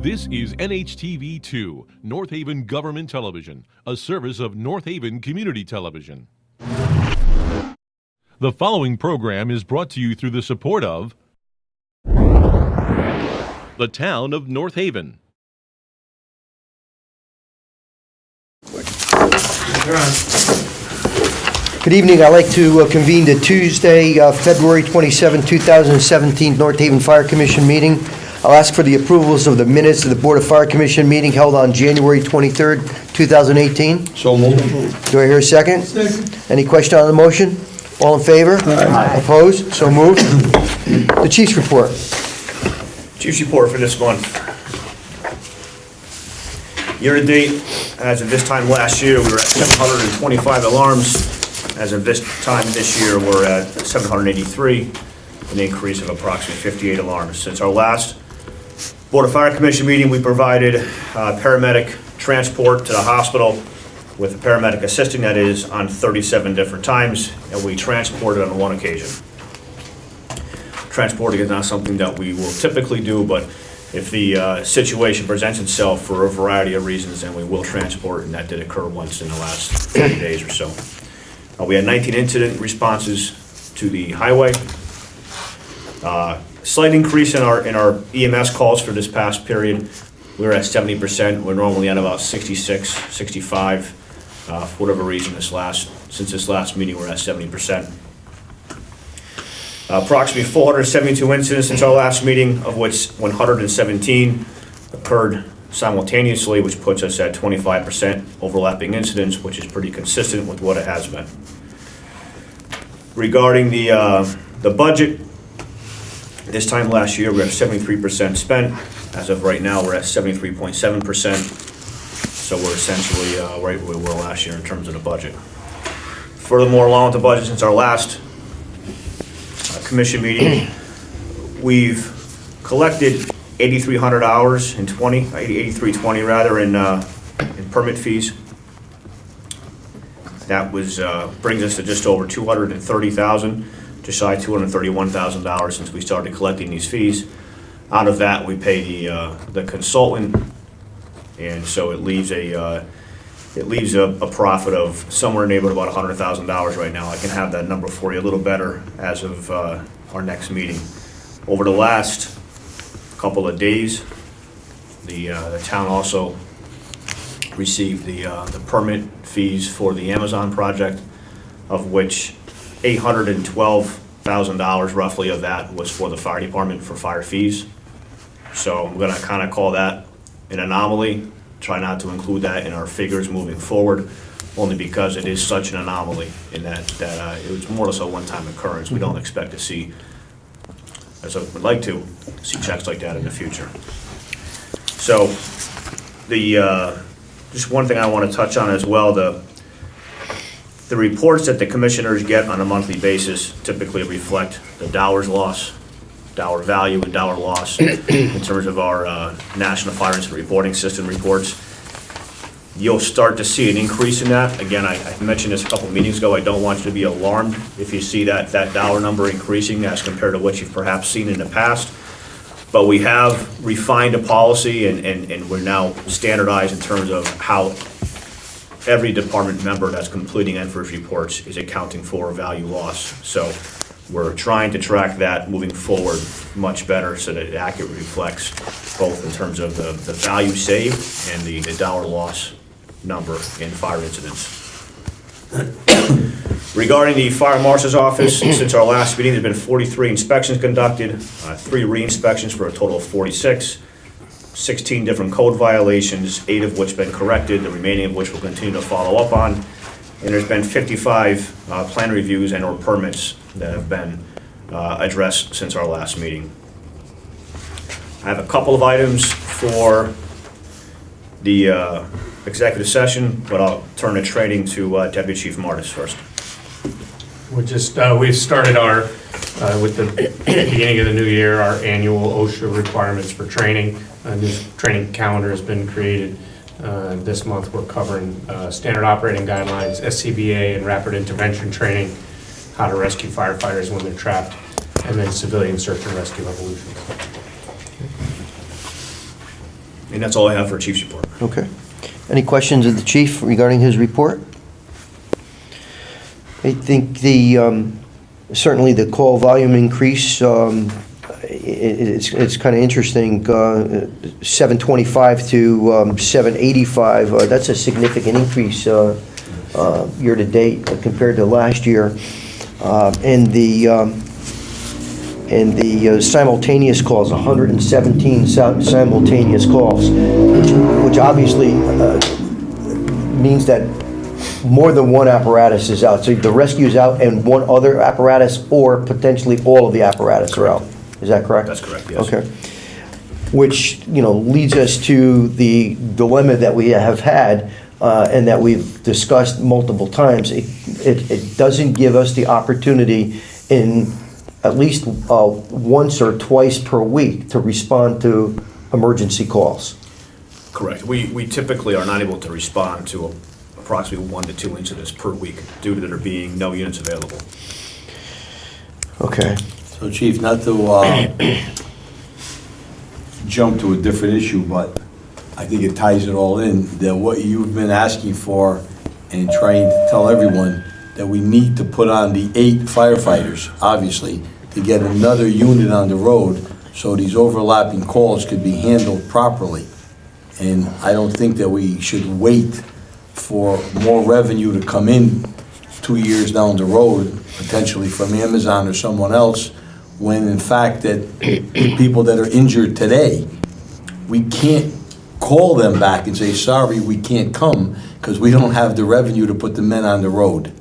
This is NHTV2, North Haven Government Television, a service of North Haven Community Television. The following program is brought to you through the support of the Town of North Haven. Good evening. I'd like to convene the Tuesday, February 27, 2017 North Haven Fire Commission meeting. I'll ask for the approvals of the minutes of the Board of Fire Commission meeting held on January 23rd, 2018. So moved. Do I hear a second? Second. Any question on the motion? All in favor? Aye. Opposed? So moved. The Chief's report. Chief's report for this month. Year-to-date, as of this time last year, we were at 725 alarms. As of this time this year, we're at 783, an increase of approximately 58 alarms. Since our last Board of Fire Commission meeting, we provided paramedic transport to the hospital with a paramedic assisting, that is, on 37 different times, and we transported on one occasion. Transporting is not something that we will typically do, but if the situation presents itself for a variety of reasons, then we will transport, and that did occur once in the last 30 days or so. We had 19 incident responses to the highway. Slight increase in our EMS calls for this past period. We were at 70%. We're normally at about 66, 65. For whatever reason, since this last meeting, we're at 70%. Approximately 472 incidents since our last meeting, of which 117 occurred simultaneously, which puts us at 25% overlapping incidents, which is pretty consistent with what it has been. Regarding the budget, this time last year we were at 73% spent. As of right now, we're at 73.7%. So we're essentially right where we were last year in terms of the budget. Furthermore, along with the budget since our last commission meeting, we've collected 8,300 hours in 8320 rather in permit fees. That brings us to just over 230,000, just shy of $231,000 since we started collecting these fees. Out of that, we pay the consultant, and so it leaves a profit of somewhere in the neighborhood of about $100,000 right now. I can have that number for you a little better as of our next meeting. Over the last couple of days, the town also received the permit fees for the Amazon project, of which $812,000 roughly of that was for the fire department for fire fees. So I'm gonna kind of call that an anomaly, try not to include that in our figures moving forward, only because it is such an anomaly in that it was more or less a one-time occurrence. We don't expect to see, as I would like to, see checks like that in the future. So just one thing I want to touch on as well, the reports that the commissioners get on a monthly basis typically reflect the dollar value and dollar loss in terms of our National Fire Incident Reporting System reports. You'll start to see an increase in that. Again, I mentioned this a couple meetings ago. I don't want you to be alarmed if you see that dollar number increasing as compared to what you've perhaps seen in the past. But we have refined a policy and we're now standardized in terms of how every department member that's completing NFIRS reports is accounting for value loss. So we're trying to track that moving forward much better so that it accurately reflects both in terms of the value saved and the dollar loss number in fire incidents. Regarding the fire marshal's office, since our last meeting, there's been 43 inspections conducted, 3 re-inspections for a total of 46, 16 different code violations, 8 of which have been corrected, the remaining of which we'll continue to follow up on. And there's been 55 plan reviews and or permits that have been addressed since our last meeting. I have a couple of items for the executive session, but I'll turn the training to Deputy Chief Martis first. We've started with the beginning of the new year, our annual OSHA requirements for training. A new training calendar has been created. This month we're covering standard operating guidelines, SCBA and rapid intervention training, how to rescue firefighters when they're trapped, and then civilian search and rescue evolutions. And that's all I have for Chief's report. Okay. Any questions of the chief regarding his report? I think certainly the call volume increase, it's kind of interesting, 725 to 785, that's a significant increase year-to-date compared to last year. And the simultaneous calls, 117 simultaneous calls, which obviously means that more than one apparatus is out. So the rescue is out and one other apparatus, or potentially all of the apparatus are out. Is that correct? That's correct, yes. Okay. Which, leads us to the dilemma that we have had and that we've discussed multiple times. It doesn't give us the opportunity in at least once or twice per week to respond to emergency calls. Correct. We typically are not able to respond to approximately 1 to 2 incidents per week due to there being no units available. Okay. So Chief, not to jump to a different issue, but I think it ties it all in, that what you've been asking for and trying to tell everyone, that we need to put on the 8 firefighters, obviously, to get another unit on the road so these overlapping calls could be handled properly. And I don't think that we should wait for more revenue to come in 2 years down the road, potentially from Amazon or someone else, when in fact that people that are injured today, we can't call them back and say, sorry, we can't come because we don't have the revenue to put the men on the road.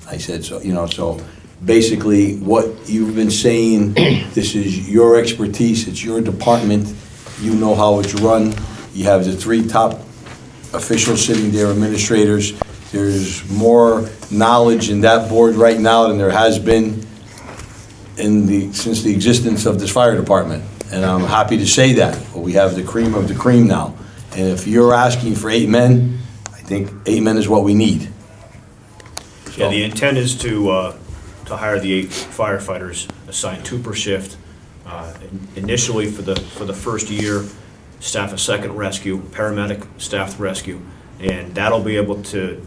I said, so, so basically what you've been saying, this is your expertise, it's your department, you know how it's run, you have the 3 top officials sitting there, administrators. There's more knowledge in that board right now than there has been since the existence of this fire department. And I'm happy to say that. But we have the cream of the cream now. And if you're asking for 8 men, I think 8 men is what we need. Yeah, the intent is to hire the 8 firefighters, assign 2 per shift. Initially, for the first year, staff a second rescue, paramedic staff rescue, and that'll be able to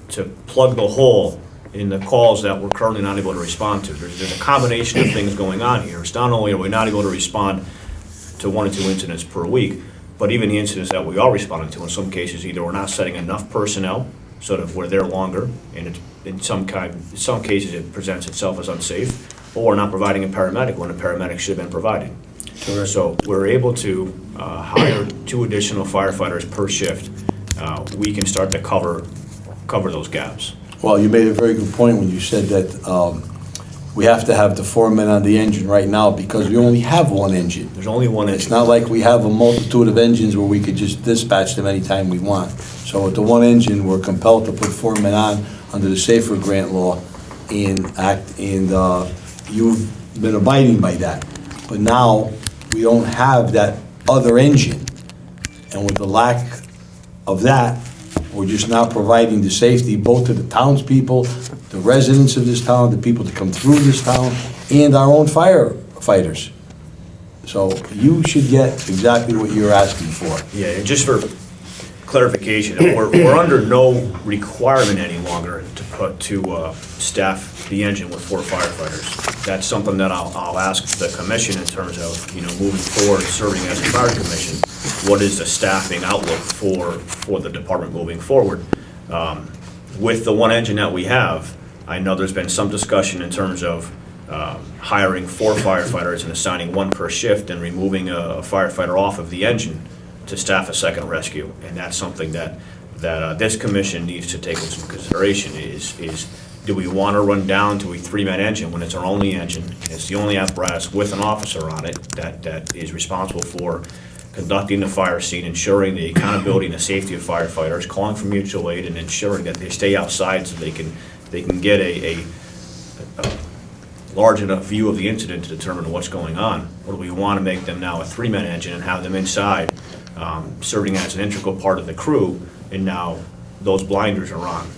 plug the hole in the calls that we're currently not able to respond to. There's a combination of things going on here. It's not only are we not able to respond to 1 or 2 incidents per week, but even the incidents that we are responding to, in some cases, either we're not setting enough personnel so that we're there longer, and it's, in some cases it presents itself as unsafe, or we're not providing a paramedic when a paramedic should have been provided. So we're able to hire 2 additional firefighters per shift. We can start to cover those gaps. Well, you made a very good point when you said that we have to have the 4 men on the engine right now because we only have 1 engine. There's only 1 engine. It's not like we have a multitude of engines where we could just dispatch them anytime we want. So with the 1 engine, we're compelled to put 4 men on under the SAFER grant law and you've been abiding by that. But now, we don't have that other engine. And with the lack of that, we're just not providing the safety both to the townspeople, the residents of this town, the people that come through this town, and our own firefighters. So you should get exactly what you're asking for. Yeah, and just for clarification, we're under no requirement any longer to staff the engine with 4 firefighters. That's something that I'll ask the commission in terms of, moving forward, serving as a fire commission. What is the staffing outlook for the department moving forward? With the 1 engine that we have, I know there's been some discussion in terms of hiring 4 firefighters and assigning 1 per shift and removing a firefighter off of the engine to staff a second rescue. And that's something that this commission needs to take into consideration is do we want to run down to a 3-man engine when it's our only engine? It's the only apparatus with an officer on it that is responsible for conducting the fire scene, ensuring the accountability and the safety of firefighters, calling for mutual aid, and ensuring that they stay outside so they can get a large enough view of the incident to determine what's going on. Or do we want to make them now a 3-man engine and have them inside, serving as an integral part of the crew, and now those blinders are on,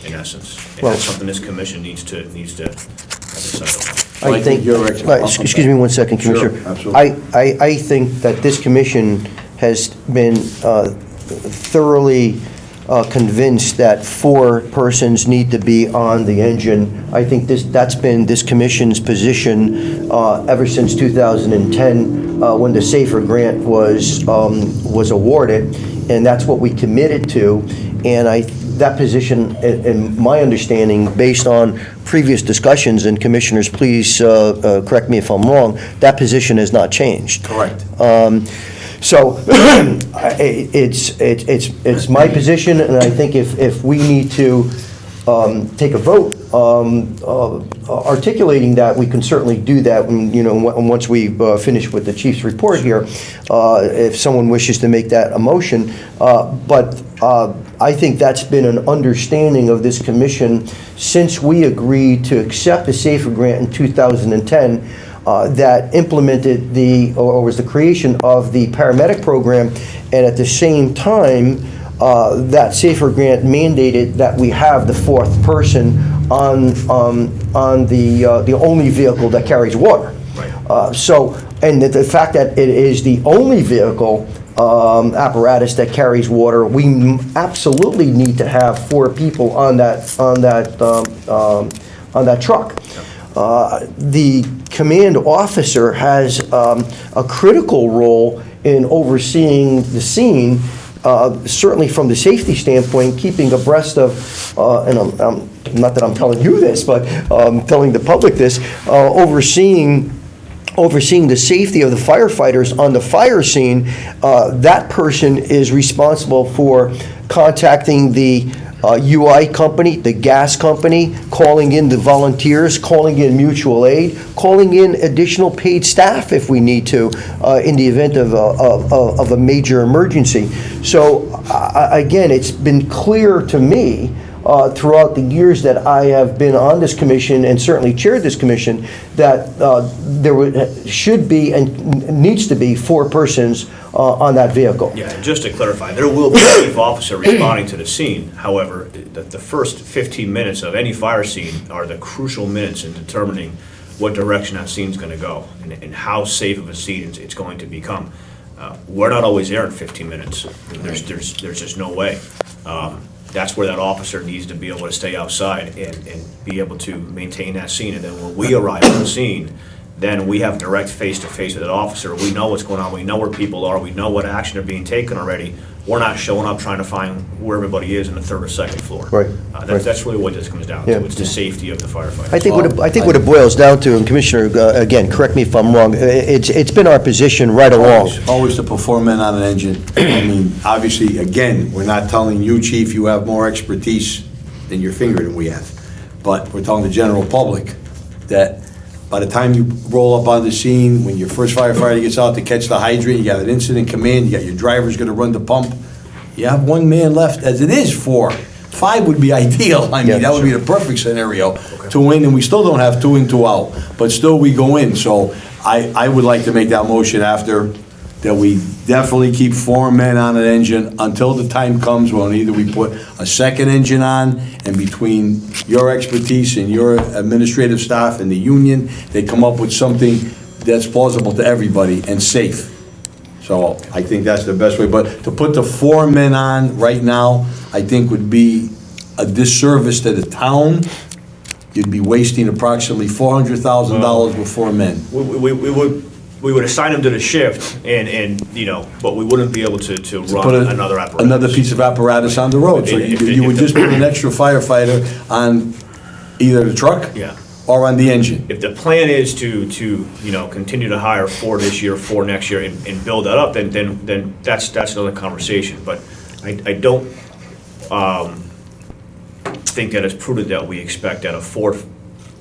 in essence. And Well- that's something this commission needs to decide on. I think you're right. Excuse me one second, Sure, Commissioner. absolutely. I think that this commission has been thoroughly convinced that 4 persons need to be on the engine. I think that's been this commission's position ever since 2010, when the SAFER grant was awarded, and that's what we committed to. And that position, in my understanding, based on previous discussions, and commissioners, please correct me if I'm wrong, that position has not changed. Correct. So it's my position, and I think if we need to take a vote articulating that, we can certainly do that, once we finish with the chief's report here, if someone wishes to make that a motion. But I think that's been an understanding of this commission since we agreed to accept the SAFER grant in 2010, that implemented was the creation of the paramedic program, and at the same time, that SAFER grant mandated that we have the 4th person on the only vehicle that carries water. Right. And the fact that it is the only vehicle apparatus that carries water, we absolutely need to have 4 people on that truck. The command officer has a critical role in overseeing the scene, certainly from the safety standpoint, keeping abreast of, and not that I'm telling you this, but telling the public this, overseeing the safety of the firefighters on the fire scene. That person is responsible for contacting the UI company, the gas company, calling in the volunteers, calling in mutual aid, calling in additional paid staff if we need to, in the event of a major emergency. So again, it's been clear to me throughout the years that I have been on this commission and certainly chaired this commission that there should be and needs to be 4 persons on that vehicle. Yeah, and just to clarify, there will be a chief officer responding to the scene. However, the first 15 minutes of any fire scene are the crucial minutes in determining what direction that scene's going to go and how safe of a scene it's going to become. We're not always there in 15 minutes. There's just no way. That's where that officer needs to be able to stay outside and be able to maintain that scene. And then when we arrive on the scene, then we have direct face-to-face with that officer. We know what's going on. We know where people are. We know what action are being taken already. We're not showing up trying to find where everybody is in the 3rd or 2nd floor. Right. That's really what this comes down Yeah. to. It's the safety of the firefighters. I think what it boils down to, and Commissioner, again, correct me if I'm wrong, it's been our position right along. Always to put 4 men on an engine. I mean, obviously, again, we're not telling you, chief, you have more expertise in your finger than we have. But we're telling the general public that by the time you roll up on the scene, when your first firefighter gets out to catch the hydrant, you got an incident command, you got your driver's gonna run the pump, you have 1 man left, as it is 4. 5 would be ideal. I mean, that would be the perfect scenario to win, and we still don't have 2 in, 2 out, but still we go in. So I would like to make that motion after, that we definitely keep 4 men on an engine until the time comes when either we put a 2nd engine on, and between your expertise and your administrative staff and the union, they come up with something that's plausible to everybody and safe. So I think that's the best way. But to put the 4 men on right now, I think would be a disservice to the town. You'd be wasting approximately $400,000 with 4 men. We would assign them to the shift but we wouldn't be able to Put run another apparatus. another piece of apparatus on the road. So you would just put an extra firefighter on either the truck Yeah. or on the engine. If the plan is to continue to hire 4 this year, 4 next year, and build that up, then that's another conversation. But I don't think that it's prudent that we expect that a 4th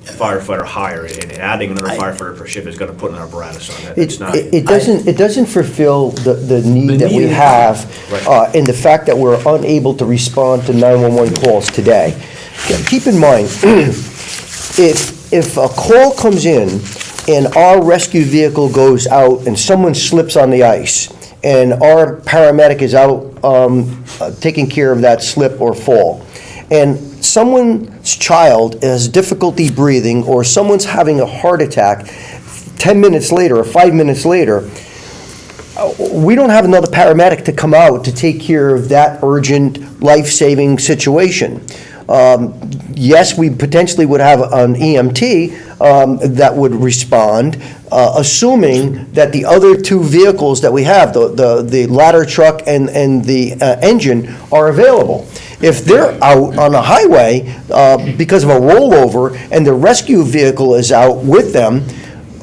firefighter hire and adding another firefighter per shift is going to put an apparatus on that. It's not. It doesn't fulfill the need The that we need. have, Right. in the fact that we're unable to respond to 911 calls today. Keep in mind, if a call comes in and our rescue vehicle goes out and someone slips on the ice, and our paramedic is out taking care of that slip or fall, and someone's child has difficulty breathing, or someone's having a heart attack 10 minutes later or 5 minutes later, we don't have another paramedic to come out to take care of that urgent, life-saving situation. Yes, we potentially would have an EMT that would respond, assuming that the other two vehicles that we have, the ladder truck and the engine, are available. If they're out on a highway because of a rollover and the rescue vehicle is out with them,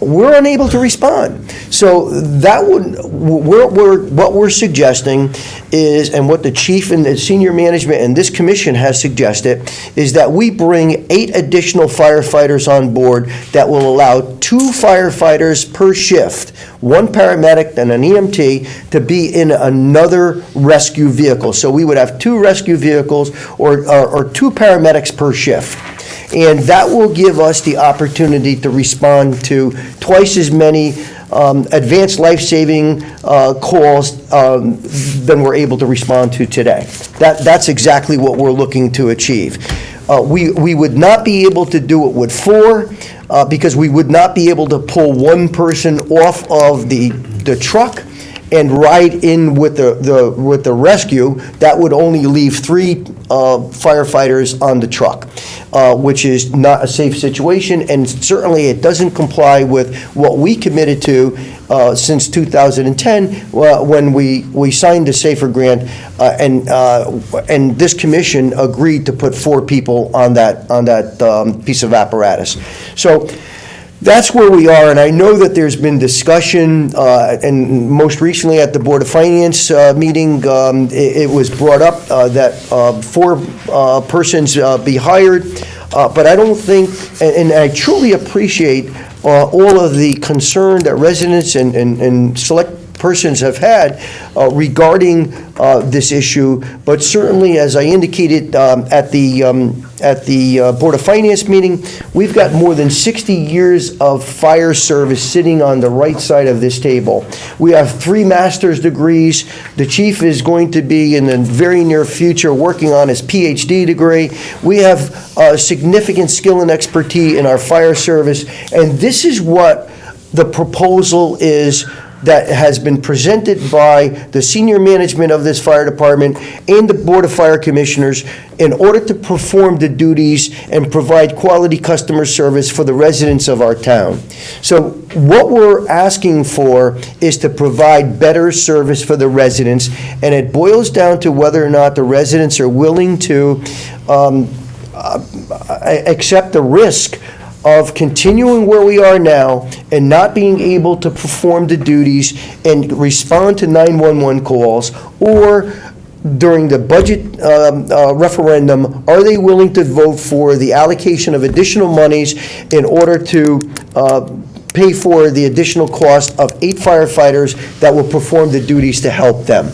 we're unable to respond. So that would, what we're suggesting is, and what the chief and the senior management and this commission has suggested, is that we bring 8 additional firefighters on board that will allow 2 firefighters per shift, 1 paramedic and an EMT, to be in another rescue vehicle. So we would have 2 rescue vehicles or 2 paramedics per shift. And that will give us the opportunity to respond to twice as many advanced life-saving calls than we're able to respond to today. That's exactly what we're looking to achieve. We would not be able to do it with 4 because we would not be able to pull 1 person off of the truck and ride in with the rescue. That would only leave 3 firefighters on the truck, which is not a safe situation, and certainly it doesn't comply with what we committed to since 2010 when we signed the SAFER grant, and this commission agreed to put 4 people on that piece of apparatus. So that's where we are, and I know that there's been discussion, and most recently at the Board of Finance meeting, it was brought up that 4 persons be hired, but I don't think, and I truly appreciate all of the concern that residents and select persons have had regarding this issue, but certainly, as I indicated at the Board of Finance meeting, we've got more than 60 years of fire service sitting on the right side of this table. We have 3 master's degrees. The chief is going to be in the very near future working on his PhD degree. We have significant skill and expertise in our fire service, and this is what the proposal is that has been presented by the senior management of this fire department and the Board of Fire Commissioners in order to perform the duties and provide quality customer service for the residents of our town. So what we're asking for is to provide better service for the residents, and it boils down to whether or not the residents are willing to accept the risk of continuing where we are now and not being able to perform the duties and respond to 911 calls, or during the budget referendum, are they willing to vote for the allocation of additional monies in order to pay for the additional cost of 8 firefighters that will perform the duties to help them?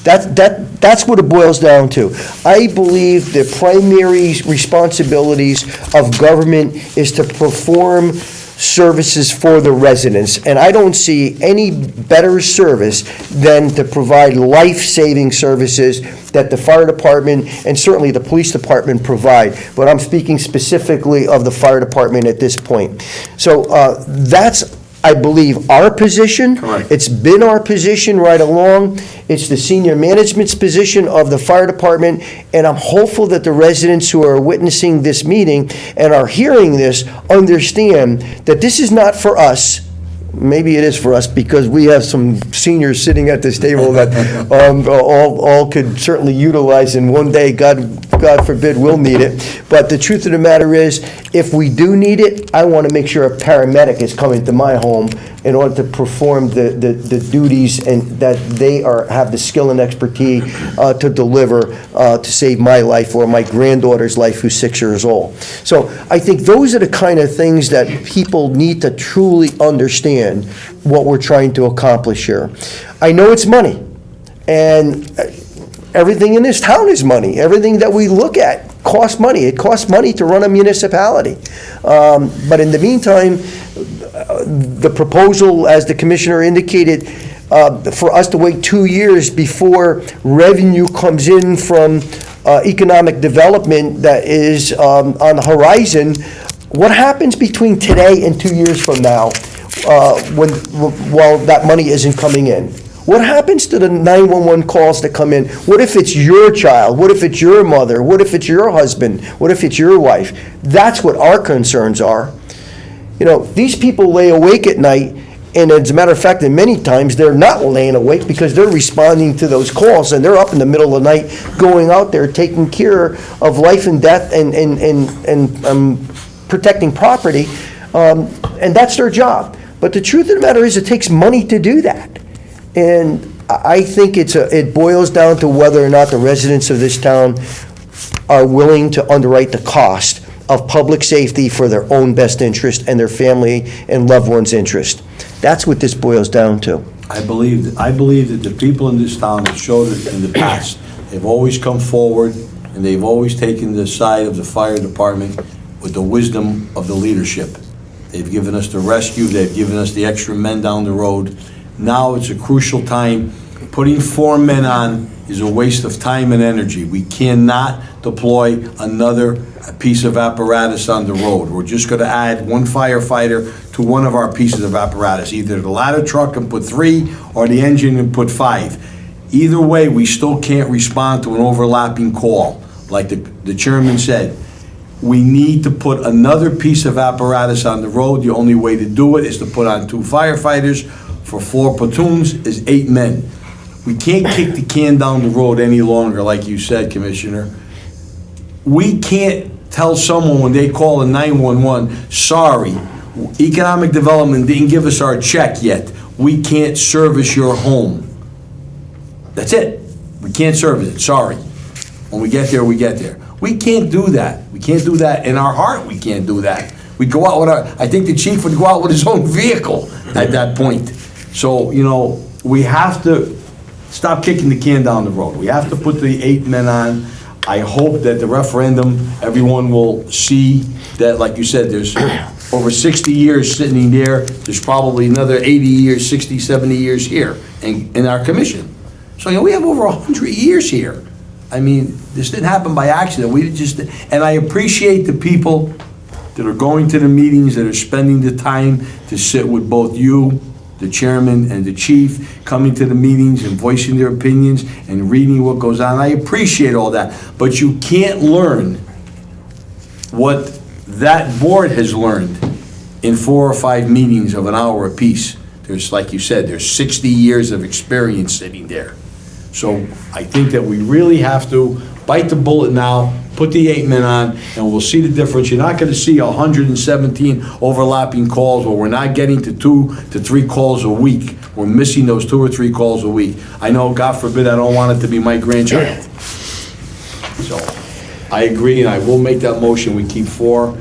That's what it boils down to. I believe the primary responsibilities of government is to perform services for the residents, and I don't see any better service than to provide life-saving services that the fire department and certainly the police department provide, but I'm speaking specifically of the fire department at this point. So that's, I believe, our position. Correct. It's been our position right along. It's the senior management's position of the fire department, and I'm hopeful that the residents who are witnessing this meeting and are hearing this understand that this is not for us. Maybe it is for us because we have some seniors sitting at this table that all could certainly utilize, and one day, God forbid, we'll need it. But the truth of the matter is, if we do need it, I want to make sure a paramedic is coming to my home in order to perform the duties and that they have the skill and expertise to deliver to save my life or my granddaughter's life who's 6 years old. So I think those are the kind of things that people need to truly understand what we're trying to accomplish here. I know it's money, and everything in this town is money. Everything that we look at costs money. It costs money to run a municipality. But in the meantime, the proposal, as the commissioner indicated, for us to wait 2 years before revenue comes in from economic development that is on the horizon, what happens between today and 2 years from now while that money isn't coming in? What happens to the 911 calls that come in? What if it's your child? What if it's your mother? What if it's your husband? What if it's your wife? That's what our concerns are. You know, these people lay awake at night, and as a matter of fact, and many times, they're not laying awake because they're responding to those calls, and they're up in the middle of the night going out there taking care of life and death and protecting property, and that's their job. But the truth of the matter is, it takes money to do that. And I think it boils down to whether or not the residents of this town are willing to underwrite the cost of public safety for their own best interest and their family and loved ones' interest. That's what this boils down to. I believe that the people in this town have showed it in the past. They've always come forward, and they've always taken the side of the fire department with the wisdom of the leadership. They've given us the rescue, they've given us the extra men down the road. Now it's a crucial time. Putting 4 men on is a waste of time and energy. We cannot deploy another piece of apparatus on the road. We're just gonna add 1 firefighter to one of our pieces of apparatus, either the ladder truck and put 3, or the engine and put 5. Either way, we still can't respond to an overlapping call. Like the chairman said, we need to put another piece of apparatus on the road. The only way to do it is to put on 2 firefighters. For 4 platoons is 8 men. We can't kick the can down the road any longer, like you said, Commissioner. We can't tell someone when they call a 911, sorry, economic development didn't give us our check yet. We can't service your home. That's it. We can't service it, sorry. When we get there, we get there. We can't do that. We can't do that. In our heart, we can't do that. We go out with I think the chief would go out with his own vehicle at that point. So, you know, we have to stop kicking the can down the road. We have to put the 8 men on. I hope that the referendum, everyone will see that, like you said, there's over 60 years sitting there. There's probably another 80 years, 60, 70 years here in our commission. So, you know, we have over 100 years here. I mean, this didn't happen by accident. And I appreciate the people that are going to the meetings, that are spending the time to sit with both you, the chairman, and the chief, coming to the meetings and voicing their opinions and reading what goes on. I appreciate all that. But you can't learn what that board has learned in 4 or 5 meetings of an hour apiece. There's, like you said, there's 60 years of experience sitting there. So I think that we really have to bite the bullet now, put the 8 men on, and we'll see the difference. You're not gonna see 117 overlapping calls where we're not getting to 2 to 3 calls a week. We're missing those 2 or 3 calls a week. I know, God forbid, I don't want it to be my grandchild. So, I agree, and I will make that motion. We keep 4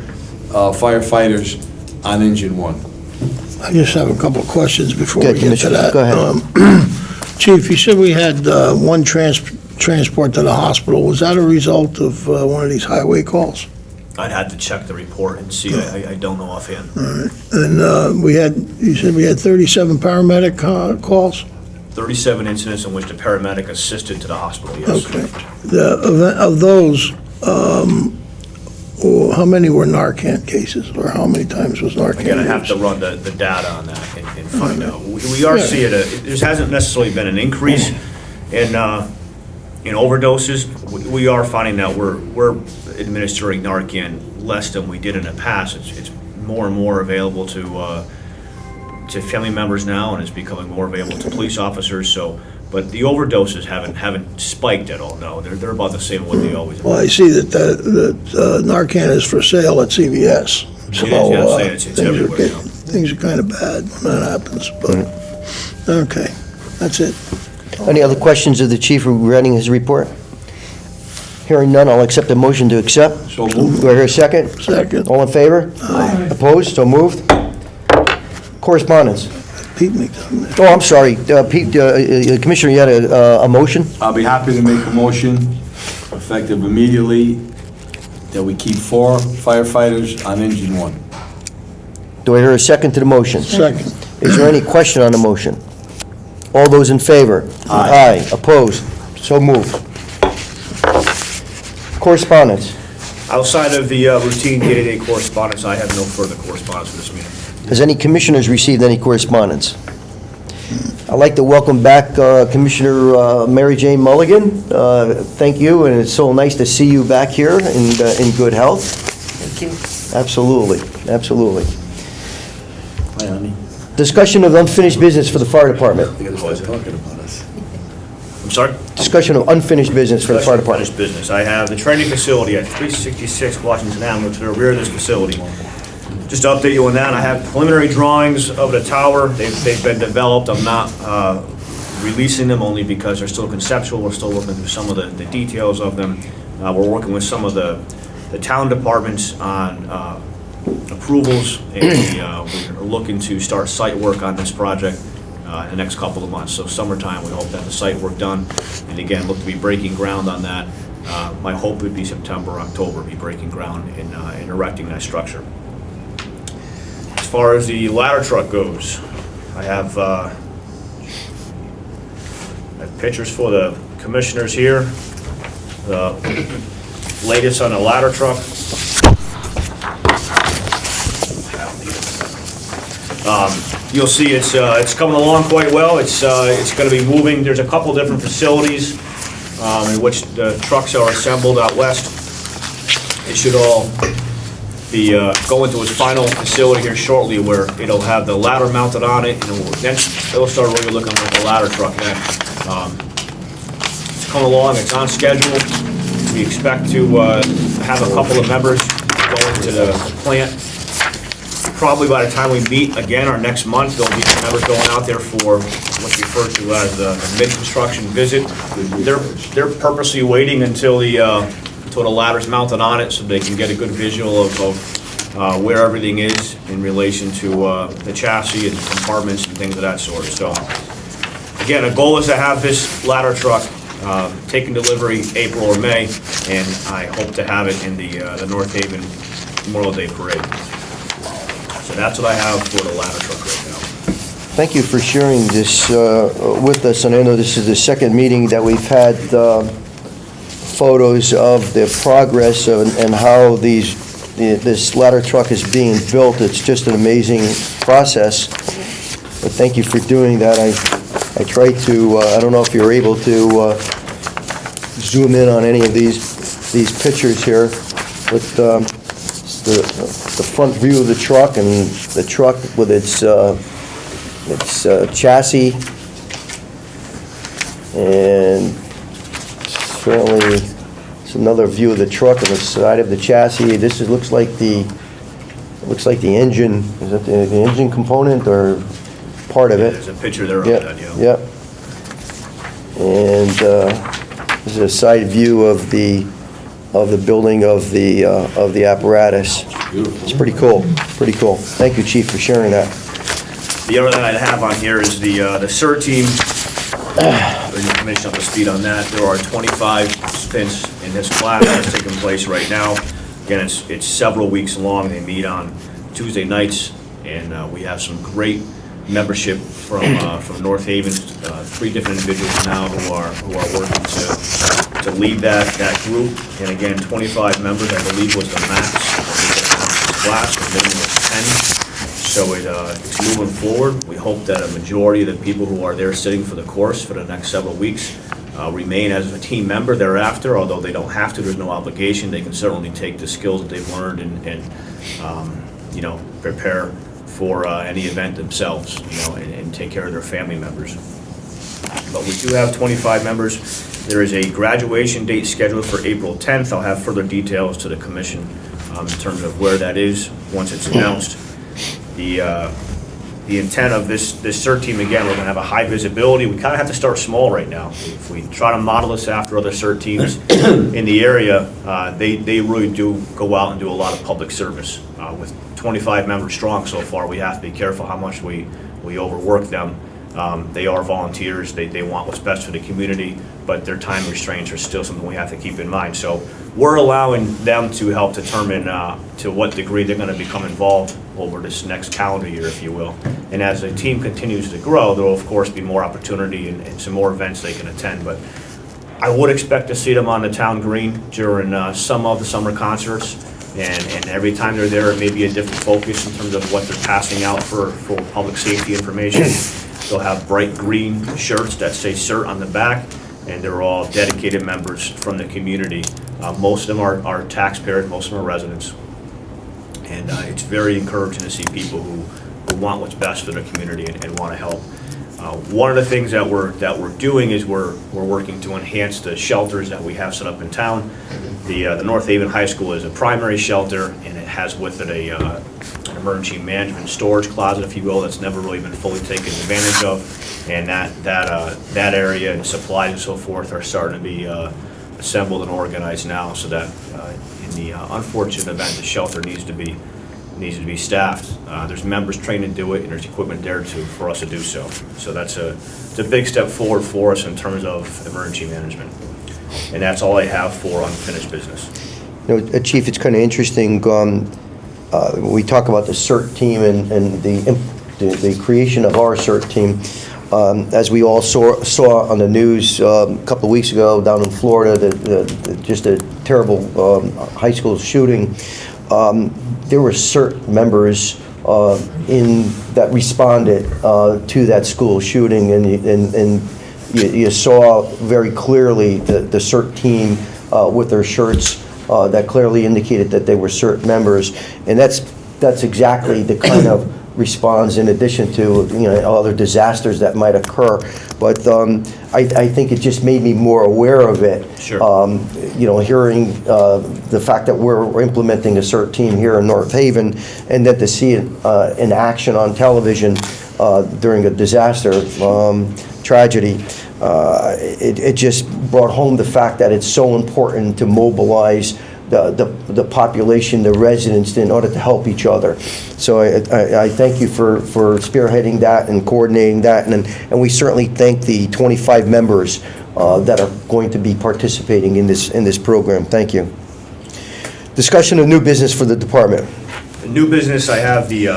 firefighters on engine 1. I just have a couple of questions before Good, we get to Commissioner. that. Go ahead. Chief, you said we had 1 transport to the hospital. Was that a result of one of these highway calls? I'd have to check the report and see. I don't know offhand. And you said we had 37 paramedic calls? 37 incidents in which the paramedic assisted to the hospital, yes. Okay. Of those, how many were Narcan cases, or how many times was Narcan Again, I have to used? run the data on that and find out. We are seeing there hasn't necessarily been an increase in overdoses. We are finding that we're administering Narcan less than we did in the past. It's more and more available to family members now, and it's becoming more available to police officers. So, but the overdoses haven't spiked at all. No, they're about the same what they always Well, have. I see that Narcan is for sale at CVS. So, It is, yeah, I'm saying it's everywhere now. things are kind of bad when that happens, but, okay, that's it. Any other questions of the chief regarding his report? Hearing none, I'll accept the motion to accept. So moved. Do I hear a second? Second. All in favor? Aye. Opposed? So moved. Correspondence. Pete McDonough. Oh, I'm sorry. Pete, Commissioner, you had a motion? I'll be happy to make a motion, effective immediately, that we keep 4 firefighters on engine 1. Do I hear a second to the motion? Second. Is there any question on the motion? All those in favor? Aye. Opposed? So moved. Correspondence. Outside of the routine day-to-day correspondence, I have no further correspondence for this meeting. Has any commissioners received any correspondence? I'd like to welcome back Commissioner Mary Jane Mulligan. Thank you, and it's so nice to see you back here in good health. Thank you. Absolutely, absolutely. Hi, honey. Discussion of unfinished business for the fire department. They gotta start talking about us. I'm sorry? Discussion of unfinished business for the fire department. Unfinished business. I have the training facility at 366 Washington Avenue to the rear of this facility. Just to update you on that, I have preliminary drawings of the tower. They've been developed. I'm not releasing them only because they're still conceptual. We're still working through some of the details of them. We're working with some of the town departments on approvals, and we're looking to start site work on this project in the next couple of months. So summertime, we hope to have the site work done, and again, look to be breaking ground on that. My hope would be September, October, be breaking ground in erecting that structure. As far as the ladder truck goes, I have pictures for the commissioners here. The latest on the ladder truck. You'll see it's coming along quite well. It's going to be moving. There's a couple different facilities in which the trucks are assembled out west. It should all be going to its final facility here shortly, where it'll have the ladder mounted on it, and then it'll start really looking like a ladder truck then. It's coming along. It's on schedule. We expect to have a couple of members going to the plant. Probably by the time we meet again, our next month, there'll be members going out there for what's referred to as the mid-construction visit. They're purposely waiting until the ladder's mounted on it so they can get a good visual of where everything is in relation to the chassis and compartments and things of that sort. So, again, the goal is to have this ladder truck taking delivery April or May, and I hope to have it in the North Haven Memorial Day Parade. So that's what I have for the ladder truck right now. Thank you for sharing this with us, and I know this is the second meeting that we've had photos of the progress and how this ladder truck is being built. It's just an amazing process, but thank you for doing that. I tried to, I don't know if you're able to zoom in on any of these pictures here, but the front view of the truck and the truck with its chassis, and certainly it's another view of the truck on the side of the chassis. This looks like the engine. Is that the engine component or part of it? There's a picture there of Yep, that, yeah. yep. And this is a side view of the building of the apparatus. It's pretty cool, pretty cool. Thank you, Chief, for sharing that. The other thing I have on here is the CERT team. Bring the commission up to speed on that. There are 25 participants in this class that's taking place right now. Again, it's several weeks long. They meet on Tuesday nights, and we have some great membership from North Haven. 3 different individuals now who are working to lead that group. And again, 25 members, I believe, was the max of the class. The minimum was 10. So it's moving forward. We hope that a majority of the people who are there sitting for the course for the next several weeks remain as a team member thereafter, although they don't have to. There's no obligation. They can certainly take the skills that they've learned and prepare for any event themselves, and take care of their family members. But we do have 25 members. There is a graduation date scheduled for April 10th. I'll have further details to the commission in terms of where that is once it's announced. The intent of this CERT team, again, we're going to have a high visibility. We kind of have to start small right now. If we try to model this after other CERT teams in the area, they really do go out and do a lot of public service. With 25 members strong so far, we have to be careful how much we overwork them. They are volunteers. They want what's best for the community, but their time restraints are still something we have to keep in mind. So we're allowing them to help determine to what degree they're going to become involved over this next calendar year, if you will. And as the team continues to grow, there will, of course, be more opportunity and some more events they can attend. But I would expect to see them on the town green during some of the summer concerts. And every time they're there, it may be a different focus in terms of what they're passing out for public safety information. They'll have bright green shirts that say CERT on the back, and they're all dedicated members from the community. Most of them are taxpayers, most of them are residents. And it's very encouraging to see people who want what's best for the community and want to help. One of the things that we're doing is we're working to enhance the shelters that we have set up in town. The North Haven High School is a primary shelter, and it has with it an emergency management storage closet, if you will, that's never really been fully taken advantage of. And that area and supplies and so forth are starting to be assembled and organized now, so that in the unfortunate event the shelter needs to be staffed, there's members trained to do it, and there's equipment there for us to do so. So it's a big step forward for us in terms of emergency management. And that's all I have for unfinished business. Chief, it's kind of interesting. We talk about the CERT team and the creation of our CERT team. As we all saw on the news a couple of weeks ago down in Florida, just a terrible high school shooting. There were CERT members that responded to that school shooting, and you saw very clearly the CERT team with their shirts that clearly indicated that they were CERT members, and that's exactly the kind of response, in addition to other disasters that might occur. But I think it just made me more aware of it. Sure. Hearing the fact that we're implementing a CERT team here in North Haven, and then to see it in action on television during a disaster tragedy, it just brought home the fact that it's so important to mobilize the population, the residents, in order to help each other. So I thank you for spearheading that and coordinating that, and we certainly thank the 25 members that are going to be participating in this program. Thank you. Discussion of new business for the department. The new business, I have the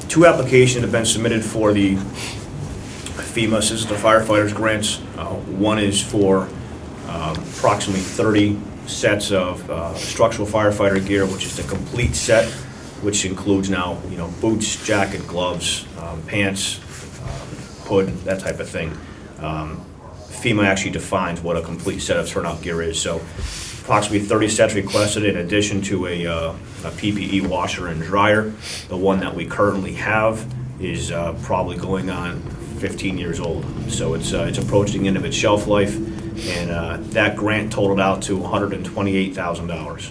two applications have been submitted for the FEMA Assistance to Firefighters grants. One is for approximately 30 sets of structural firefighter gear, which is the complete set, which includes now boots, jacket, gloves, pants, hood, that type of thing. FEMA actually defines what a complete set of turnout gear is. So approximately 30 sets requested, in addition to a PPE washer and dryer. The one that we currently have is probably going on 15 years old. So it's approaching the end of its shelf life, and that grant totaled out to $128,000.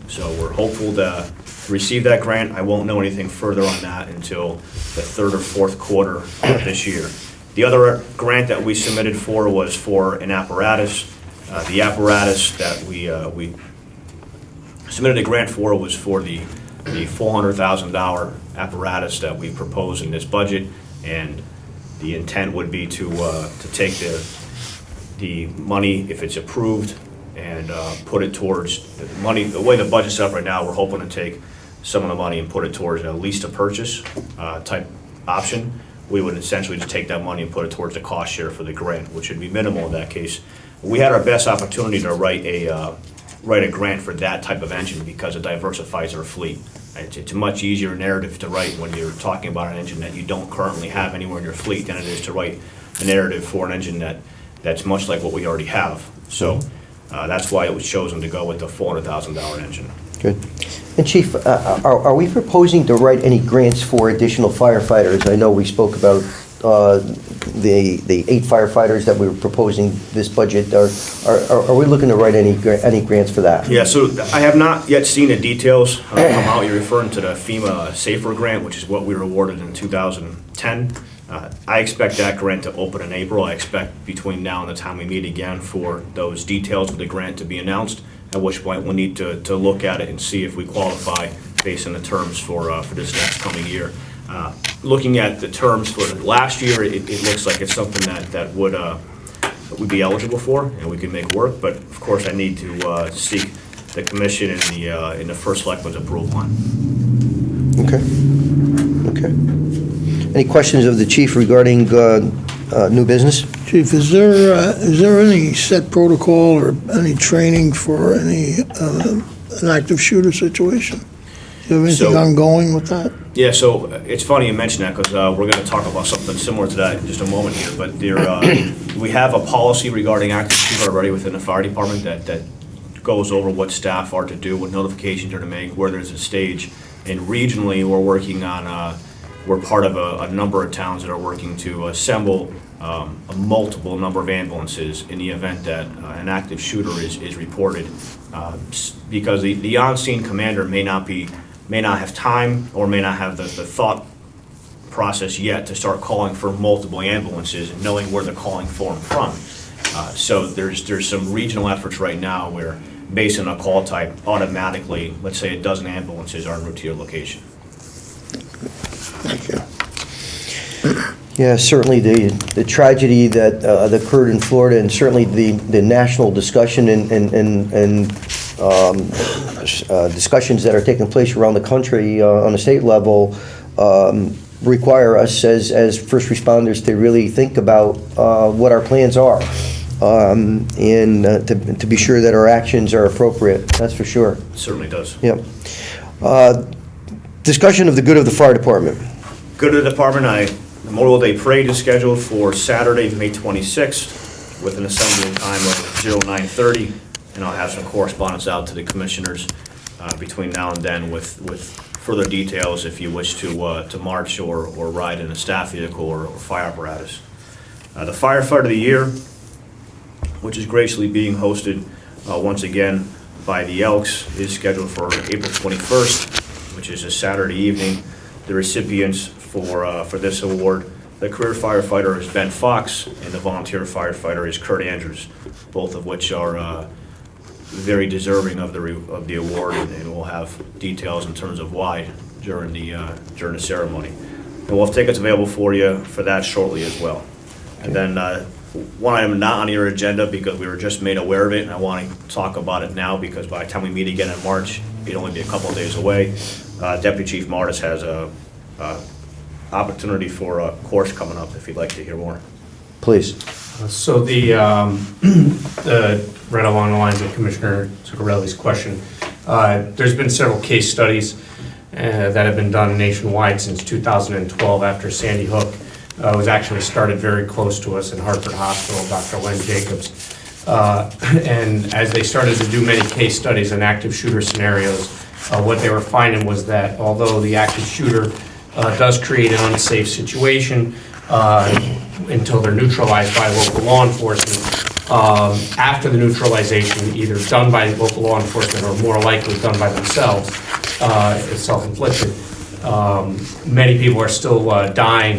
So we're hopeful to receive that grant. I won't know anything further on that until the third or fourth quarter of this year. The other grant that we submitted for was for an apparatus. The apparatus that we submitted a grant for was for the $400,000 apparatus that we proposed in this budget, and the intent would be to take the money, if it's approved, and put it towards the money. The way the budget's set up right now, we're hoping to take some of the money and put it towards a lease to purchase type option. We would essentially just take that money and put it towards the cost share for the grant, which would be minimal in that case. We had our best opportunity to write a grant for that type of engine because it diversifies our fleet. It's a much easier narrative to write when you're talking about an engine that you don't currently have anywhere in your fleet than it is to write a narrative for an engine that's much like what we already have. So that's why it was chosen to go with the $400,000 engine. Good. And Chief, are we proposing to write any grants for additional firefighters? I know we spoke about the 8 firefighters that we were proposing this budget. Are we looking to write any grants for that? Yeah, so I have not yet seen the details come out. You're referring to the FEMA SAFER grant, which is what we were awarded in 2010. I expect that grant to open in April. I expect between now and the time we meet again for those details of the grant to be announced, at which point we'll need to look at it and see if we qualify based on the terms for this next coming year. Looking at the terms for last year, it looks like it's something that would be eligible for and we can make work, but of course I need to seek the commission and the first selectman's approval on. Okay. Any questions of the chief regarding new business? Chief, is there any set protocol or any training for an active shooter situation? Do you have anything So- ongoing with that? Yeah, so it's funny you mention that, because we're going to talk about something similar to that in just a moment here, but we have a policy regarding active shooter already within the fire department that goes over what staff are to do, what notifications are to make, where there's a stage. And regionally, we're working on, we're part of a number of towns that are working to assemble a multiple number of ambulances in the event that an active shooter is reported. Because the on-scene commander may not have time or may not have the thought process yet to start calling for multiple ambulances and knowing where they're calling for them from. So there's some regional efforts right now where, based on a call type, automatically, let's say a dozen ambulances are en route to your location. Thank you. Yeah, certainly the tragedy that occurred in Florida, and certainly the national discussion and discussions that are taking place around the country on a state level require us as first responders to really think about what our plans are, and to be sure that our actions are appropriate. That's for sure. It certainly does. Yep. Discussion of the good of the fire department. Good to the department. Memorial Day Parade is scheduled for Saturday, May 26th, with an assembly time of 09:30, and I'll have some correspondence out to the commissioners between now and then with further details if you wish to march or ride in a staff vehicle or fire apparatus. The Firefighter of the Year, which is graciously being hosted once again by the Elks, is scheduled for April 21st, which is a Saturday evening. The recipients for this award, the career firefighter is Ben Fox, and the volunteer firefighter is Kurt Andrews, both of which are very deserving of the award, and we'll have details in terms of why during the ceremony. And we'll have tickets available for you for that shortly as well. And then one item not on your agenda, because we were just made aware of it, and I want to talk about it now because by the time we meet again in March, it'll only be a couple of days away. Deputy Chief Martis has a opportunity for a course coming up, if you'd like to hear more. Please. So right along the lines of Commissioner Zuccarelli's question, there's been several case studies that have been done nationwide since 2012 after Sandy Hook. It was actually started very close to us in Hartford Hospital, Dr. Len Jacobs. And as they started to do many case studies in active shooter scenarios, what they were finding was that although the active shooter does create an unsafe situation until they're neutralized by local law enforcement, after the neutralization, either done by local law enforcement or more likely done by themselves, it's self-inflicted, many people are still dying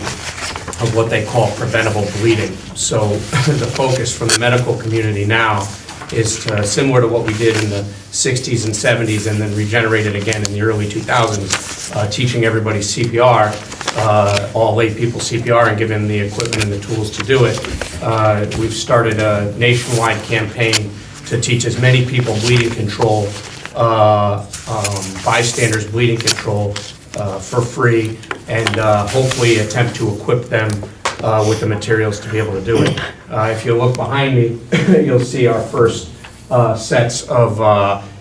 of what they call preventable bleeding. So the focus from the medical community now is similar to what we did in the 60s and 70s and then regenerated again in the early 2000s, teaching everybody CPR, all lay people CPR, and giving them the equipment and the tools to do it. We've started a nationwide campaign to teach as many people bleeding control, bystanders bleeding control for free, and hopefully attempt to equip them with the materials to be able to do it. If you look behind me, you'll see our first sets of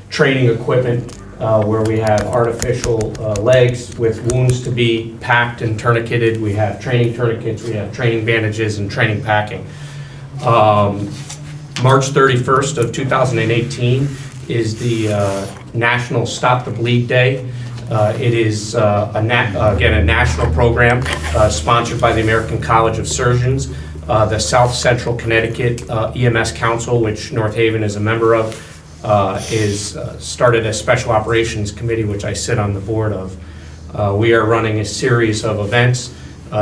training equipment where we have artificial legs with wounds to be packed and tourniqueted. We have training tourniquets, we have training bandages, and training packing. March 31st of 2018 is the National Stop the Bleed Day. It is, again, a national program sponsored by the American College of Surgeons, the South Central Connecticut EMS Council, which North Haven is a member of, is started a Special Operations Committee, which I sit on the board of. We are running a series of events,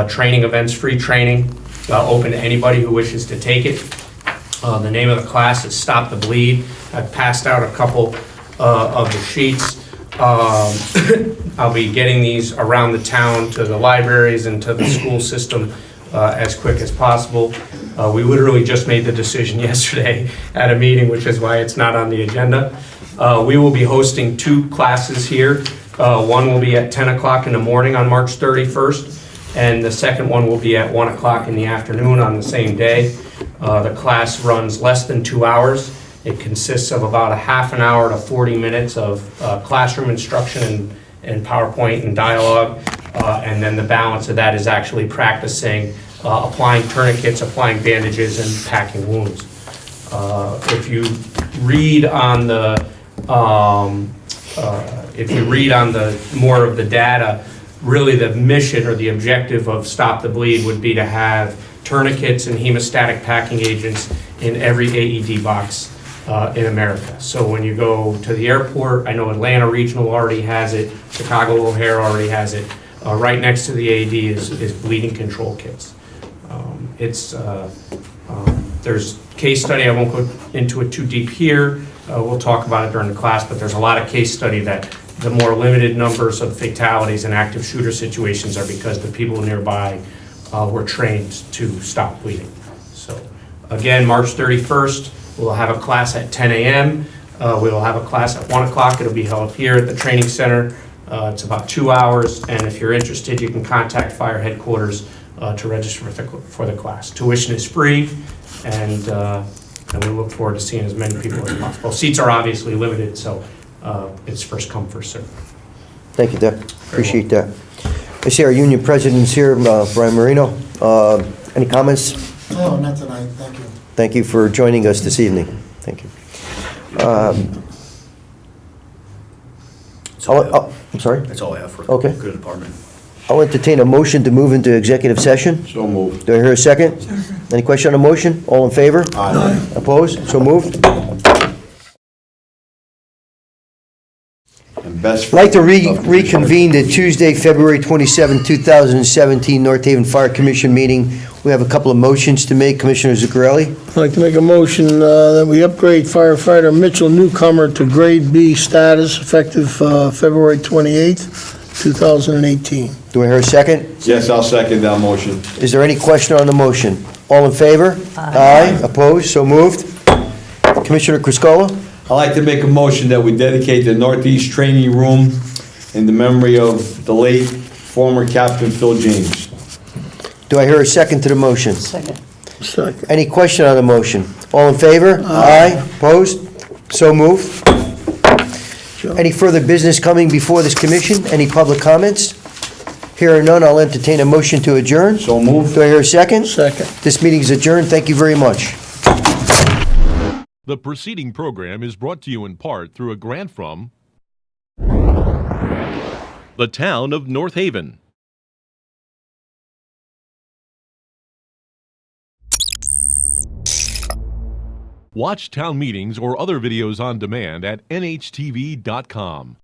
training events, free training, open to anybody who wishes to take it. The name of the class is Stop the Bleed. I've passed out a couple of the sheets. I'll be getting these around the town to the libraries and to the school system as quick as possible. We literally just made the decision yesterday at a meeting, which is why it's not on the agenda. We will be hosting 2 classes here. One will be at 10 o'clock in the morning on March 31st, and the second one will be at 1 o'clock in the afternoon on the same day. The class runs less than 2 hours. It consists of about a half an hour to 40 minutes of classroom instruction and PowerPoint and dialogue, and then the balance of that is actually practicing applying tourniquets, applying bandages, and packing wounds. If you read on the more of the data, really the mission or the objective of Stop the Bleed would be to have tourniquets and hemostatic packing agents in every AED box in America. So when you go to the airport, I know Atlanta Regional already has it, Chicago O'Hare already has it. Right next to the AED is bleeding control kits. There's case study, I won't go into it too deep here. We'll talk about it during the class, but there's a lot of case study that the more limited numbers of fatalities in active shooter situations are because the people nearby were trained to stop bleeding. So again, March 31st, we'll have a class at 10 a.m. We will have a class at 1 o'clock. It'll be held here at the training center. It's about 2 hours, and if you're interested, you can contact fire headquarters to register for the class. Tuition is free, and we look forward to seeing as many people as possible. Seats are obviously limited, so it's first come, first served. Thank you, Deb. Appreciate that. I see our union president's here, Brian Marino. Any comments? No, not tonight, thank you. Thank you for joining us this evening. Thank you. I'm sorry? That's all I have for Okay. the good department. I'll entertain a motion to move into executive session. So moved. Do I hear a second? Any question on the motion? All in favor? Aye. Opposed? So moved. And best. I'd like to reconvene the Tuesday, February 27, 2017 North Haven Fire Commission meeting. We have a couple of motions to make. Commissioner Zuccarelli? I'd like to make a motion that we upgrade firefighter Mitchell Newcomer to grade B status effective February 28th, 2018. Do I hear a second? Yes, I'll second that motion. Is there any question on the motion? All in favor? Aye. Opposed? So moved. Commissioner Criscola? I'd like to make a motion that we dedicate the Northeast Training Room in the memory of the late former Captain Phil James. Do I hear a second to the motion? Second. Any question on the motion? All in favor? Aye. Opposed? So moved. Any further business coming before this commission? Any public comments? Here are none, I'll entertain a motion to adjourn. So moved. Do I hear a second? Second. This meeting is adjourned. Thank you very much. The preceding program is brought to you in part through a grant from the town of North Haven. Watch town meetings or other videos on demand at nhtv.com.